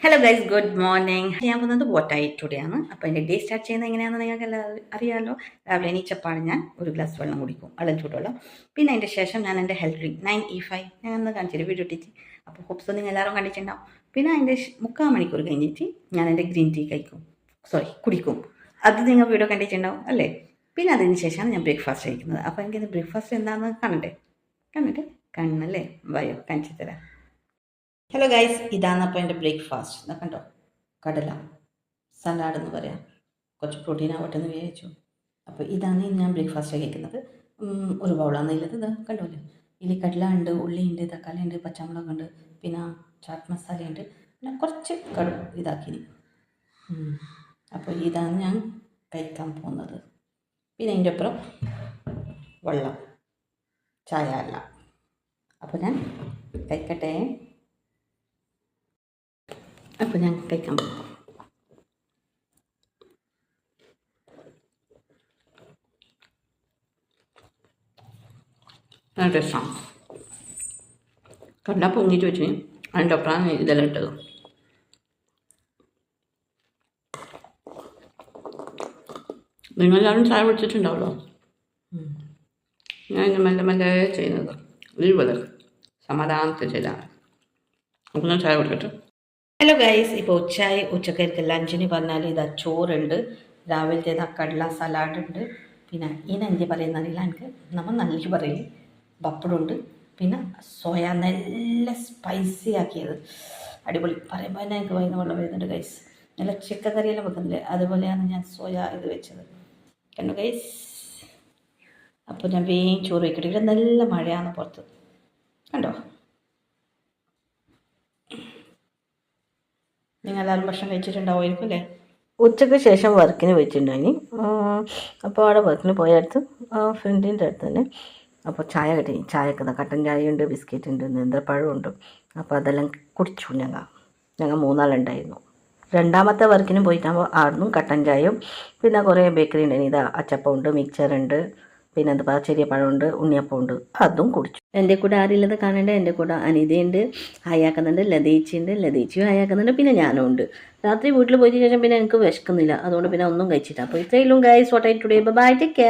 Hello guys, good morning. ഞാൻ പോകുന്നത് ബോട്ടായിട്ടൂടെയാണ്. അപ്പോൾ എൻ്റെ ഡേ സ്റ്റാർട്ട് ചെയ്യുന്നത് എങ്ങനെയാണെന്ന് നിങ്ങൾക്ക് എല്ലാവരും അറിയാമല്ലോ. രാവിലെ എണീച്ചപ്പാണ് ഞാൻ ഒരു ഗ്ലാസ് വെള്ളം കുടിക്കും, വെള്ളം ചൂടുവെള്ളം. പിന്നെ അതിൻ്റെ ശേഷം ഞാൻ എൻ്റെ ഹെൽത്ത് ഡ്രിങ്ക് 9E5 ഞാൻ ഒന്ന് കാണിച്ചിട്ട് വീഡിയോ ഇട്ടിട്ട്, അപ്പോൾ ഹോപ്സ് നിങ്ങൾ എല്ലാവരും കണ്ടിട്ടുണ്ടാവും. പിന്നെ അതിൻ്റെ 3/4 മണിക്കൂർ കഴിഞ്ഞിട്ട് ഞാൻ എൻ്റെ ഗ്രീൻ ടീ കുടിക്കും. അത് നിങ്ങൾ വീഡിയോ കണ്ടിട്ടുണ്ടാവും അല്ലേ. പിന്നെ അതിന് ശേഷമാണ് ഞാൻ ബ്രേക്ക്ഫാസ്റ്റ് കഴിക്കുന്നത്. അപ്പോൾ എനിക്കിത് ബ്രേക്ക്ഫാസ്റ്റ് എന്താണെന്ന് കണ്ണല്ലേ വയോ കാണിച്ചു തരാം. ഹലോ ഗൈസ്, ഇതാണ് അപ്പോൾ എൻ്റെ ബ്രേക്ക്ഫാസ്റ്റ്. ഇതാ കണ്ടോ, കടല സലാഡ് എന്ന് പറയാം, കുറച്ച് പ്രോട്ടീൻ ആവട്ടെ എന്ന് വിചാരിച്ചു. അപ്പോൾ ഇതാണ് ഞാൻ ബ്രേക്ക്ഫാസ്റ്റ് കഴിക്കുന്നത്. ഒരു ബൗളാണ് ഉള്ളത്. ഇത് കണ്ടോല്ലേ, ഇതിൽ കടല ഉണ്ട്, ഉള്ളിയുണ്ട്, തക്കാളി ഉണ്ട്, പച്ചമുളക് ഉണ്ട്, പിന്നെ ചാറ്റ് മസാലയുണ്ട്, പിന്നെ കുറച്ച് കടുക് ഇതാക്കിനി. അപ്പോൾ ഇതാണ് ഞാൻ കഴിക്കാൻ പോകുന്നത്. പിന്നെ അതിൻ്റെ അപ്പുറം വെള്ളം, ചായ അല്ല. അപ്പോൾ ഞാൻ കഴിക്കട്ടെ. അപ്പോൾ ഞാൻ കഴിക്കാൻ പോകും. നല്ല രസമാണ്. കടല പൊങ്ങിയിട്ട് വെച്ച് അതിൻ്റെ അപ്പുറമാണ് ഇതെല്ലാം ഇട്ടത്. നിങ്ങളെല്ലാവരും ചായ കുടിച്ചിട്ടുണ്ടാവല്ലോ. ഞാൻ മെല്ലെ മെല്ലെ ചെയ്യുന്നത് ഇരുപത് സമാധാനത്തിൽ ചെയ്താണ്. അപ്പോൾ ഞാൻ ചായ കുടിക്കട്ടെ. ഹലോ ഗൈസ്, ഇപ്പോൾ ഉച്ചക്കർക്ക് ലഞ്ചിന് പറഞ്ഞാൽ ഇതാ ചോറുണ്ട്, രാവിലത്തെ കടല സലാഡ് ഉണ്ട്, പിന്നെ ഇതിനെന്ത് പറയുന്ന അറിയില്ല എനിക്ക്, നമ്മൾ നല്ല പറയും, പപ്പടമുണ്ട്, പിന്നെ സോയ നല്ല സ്പൈസി ആക്കിയത് അടിപൊളി. പറയുമ്പോൾ തന്നെ എനിക്ക് വൈകുന്ന വെള്ളം വരുന്നുണ്ട് ഗൈസ്. നല്ല ചിക്കൻ കറിയെല്ലാം വെക്കുന്നില്ലേ, അതുപോലെയാണ് ഞാൻ സോയ ഇത് വെച്ചത്. കണ്ടു ഗൈസ്. അപ്പോൾ ഞാൻ വേഗം ചോറ് വയ്ക്കട്ടെ. ഇവിടെ നല്ല മഴയാണ് പുറത്ത്, കണ്ടോ. നിങ്ങളെല്ലാവരും ഭക്ഷണം കഴിച്ചിട്ടുണ്ടാവുമായിരിക്കും അല്ലേ. ഉച്ചയ്ക്ക് ശേഷം വർക്കിന് പോയിട്ടുണ്ടായിനി. അപ്പോൾ അവിടെ വർക്കിന് പോയടുത്ത് ഫ്രണ്ടിൻ്റെ അടുത്ത് തന്നെ അപ്പോൾ ചായ കിട്ടി. ചായക്ക് കട്ടൻ ചായ ഉണ്ട്, ബിസ്ക്കറ്റ് ഉണ്ട്, നേന്ത്രപ്പഴം ഉണ്ട്. അപ്പോൾ അതെല്ലാം കുടിച്ചു. ഞങ്ങൾ 3 ആളുണ്ടായിരുന്നു. രണ്ടാമത്തെ വർക്കിന് പോയിട്ടാകുമ്പോൾ ആടുന്നും കട്ടൻ ചായയും പിന്നെ കുറേ ബേക്കറി ഉണ്ടായിനി. ഇതാ അച്ചപ്പമുണ്ട്, മിക്സറുണ്ട്, പിന്നെ എന്താ ചെറിയ പഴമുണ്ട്, ഉണ്ണിയപ്പമുണ്ട്, അതും കുടിച്ചു. എൻ്റെ കൂടെ ആരില്ലത് കാണേണ്ട. എൻ്റെ കൂടെ അനിതയുണ്ട്, ഹായാക്കുന്നുണ്ട്, ലതേച്ചിയും ഹായാക്കുന്നുണ്ട്, പിന്നെ ഞാനും ഉണ്ട്. രാത്രി വീട്ടിൽ പോയതിനു ശേഷം പിന്നെ എനിക്ക് വിശക്കുന്നില്ല, അതുകൊണ്ട് പിന്നെ ഒന്നും കഴിച്ചില്ല. അപ്പോൾ ഇത്രയും guys, what I today. Bye, take care.